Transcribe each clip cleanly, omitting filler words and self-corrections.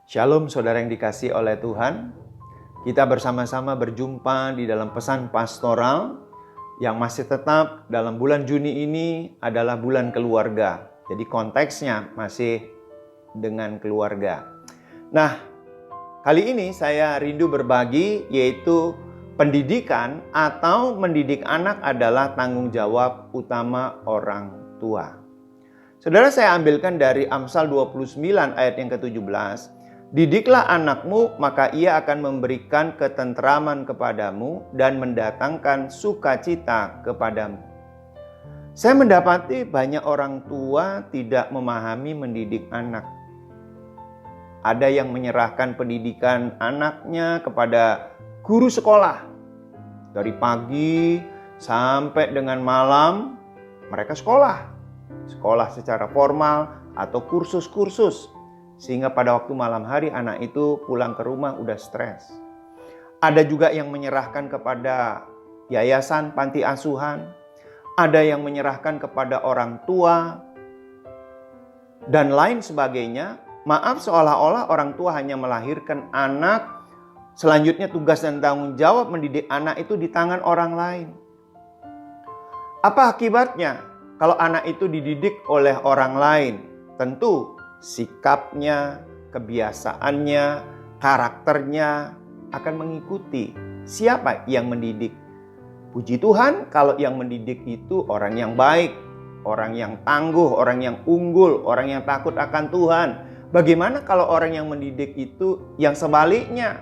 Shalom saudara yang dikasihi oleh Tuhan. Kita bersama-sama berjumpa di dalam pesan pastoral yang masih tetap dalam bulan Juni ini adalah bulan keluarga. Jadi konteksnya masih dengan keluarga. Nah, kali ini saya rindu berbagi yaitu pendidikan atau mendidik anak adalah tanggung jawab utama orang tua. Saudara, saya ambilkan dari Amsal 29 ayat yang ke-17. Didiklah anakmu, maka ia akan memberikan ketentraman kepadamu dan mendatangkan sukacita kepadamu. Saya mendapati banyak orang tua tidak memahami mendidik anak. Ada yang menyerahkan pendidikan anaknya kepada guru sekolah. Dari pagi sampai dengan malam mereka sekolah. Sekolah secara formal atau kursus-kursus. Sehingga pada waktu malam hari anak itu pulang ke rumah udah stres. Ada juga yang menyerahkan kepada yayasan panti asuhan. Ada yang menyerahkan kepada orang tua. Dan lain sebagainya. Maaf, seolah-olah orang tua hanya melahirkan anak. Selanjutnya tugas dan tanggung jawab mendidik anak itu di tangan orang lain. Apa akibatnya kalau anak itu dididik oleh orang lain? Tentu sikapnya, kebiasaannya, karakternya akan mengikuti siapa yang mendidik. Puji Tuhan kalau yang mendidik itu orang yang baik, orang yang tangguh, orang yang unggul, orang yang takut akan Tuhan. Bagaimana kalau orang yang mendidik itu yang sebaliknya?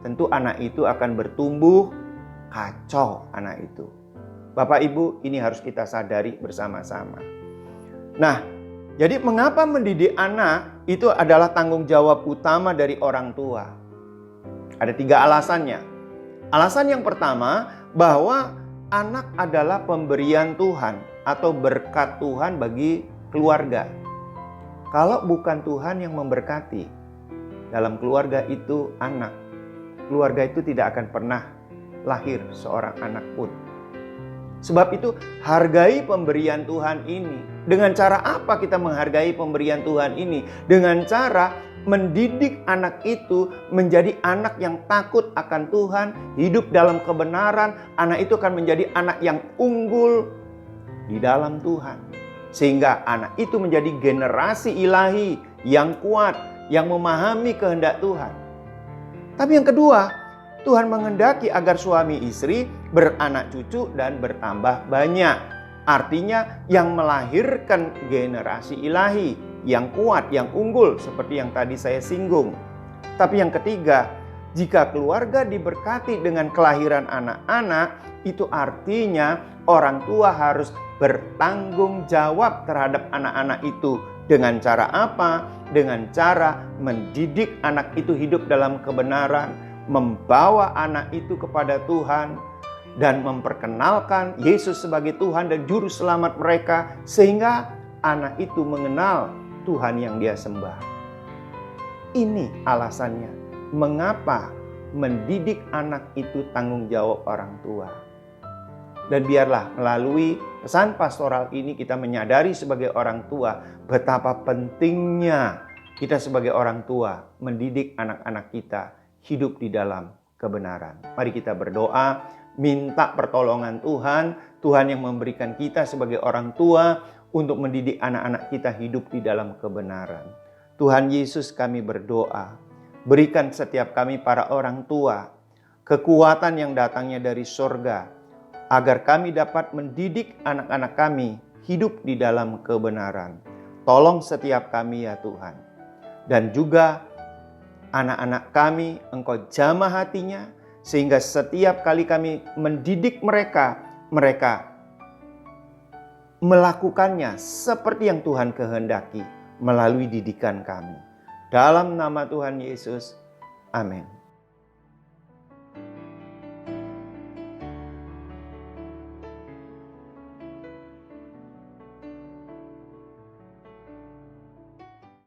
Tentu anak itu akan bertumbuh kacau anak itu. Bapak Ibu, ini harus kita sadari bersama-sama. Nah, jadi mengapa mendidik anak itu adalah tanggung jawab utama dari orang tua? Ada 3 alasannya. Alasan yang pertama, bahwa anak adalah pemberian Tuhan atau berkat Tuhan bagi keluarga. Kalau bukan Tuhan yang memberkati, dalam keluarga itu anak. Keluarga itu tidak akan pernah lahir seorang anak pun. Sebab itu hargai pemberian Tuhan ini. Dengan cara apa kita menghargai pemberian Tuhan ini? Dengan cara mendidik anak itu menjadi anak yang takut akan Tuhan, hidup dalam kebenaran. Anak itu akan menjadi anak yang unggul di dalam Tuhan. Sehingga anak itu menjadi generasi ilahi yang kuat, yang memahami kehendak Tuhan. Tapi yang kedua, Tuhan menghendaki agar suami istri beranak cucu dan bertambah banyak. Artinya yang melahirkan generasi ilahi yang kuat, yang unggul seperti yang tadi saya singgung. Tapi yang ketiga, jika keluarga diberkati dengan kelahiran anak-anak, itu artinya orang tua harus bertanggung jawab terhadap anak-anak itu. Dengan cara apa? Dengan cara mendidik anak itu hidup dalam kebenaran, membawa anak itu kepada Tuhan, dan memperkenalkan Yesus sebagai Tuhan dan Juru Selamat mereka, sehingga anak itu mengenal Tuhan yang dia sembah. Ini alasannya mengapa mendidik anak itu tanggung jawab orang tua. Dan biarlah melalui pesan pastoral ini kita menyadari sebagai orang tua betapa pentingnya kita sebagai orang tua mendidik anak-anak kita hidup di dalam kebenaran. Mari kita berdoa, minta pertolongan Tuhan, Tuhan yang memberikan kita sebagai orang tua untuk mendidik anak-anak kita hidup di dalam kebenaran. Tuhan Yesus, kami berdoa, berikan setiap kami para orang tua kekuatan yang datangnya dari sorga, agar kami dapat mendidik anak-anak kami hidup di dalam kebenaran. Tolong setiap kami ya Tuhan. Dan juga anak-anak kami Engkau jamah hatinya, sehingga setiap kali kami mendidik mereka, mereka melakukannya seperti yang Tuhan kehendaki melalui didikan kami. Dalam nama Tuhan Yesus, amin.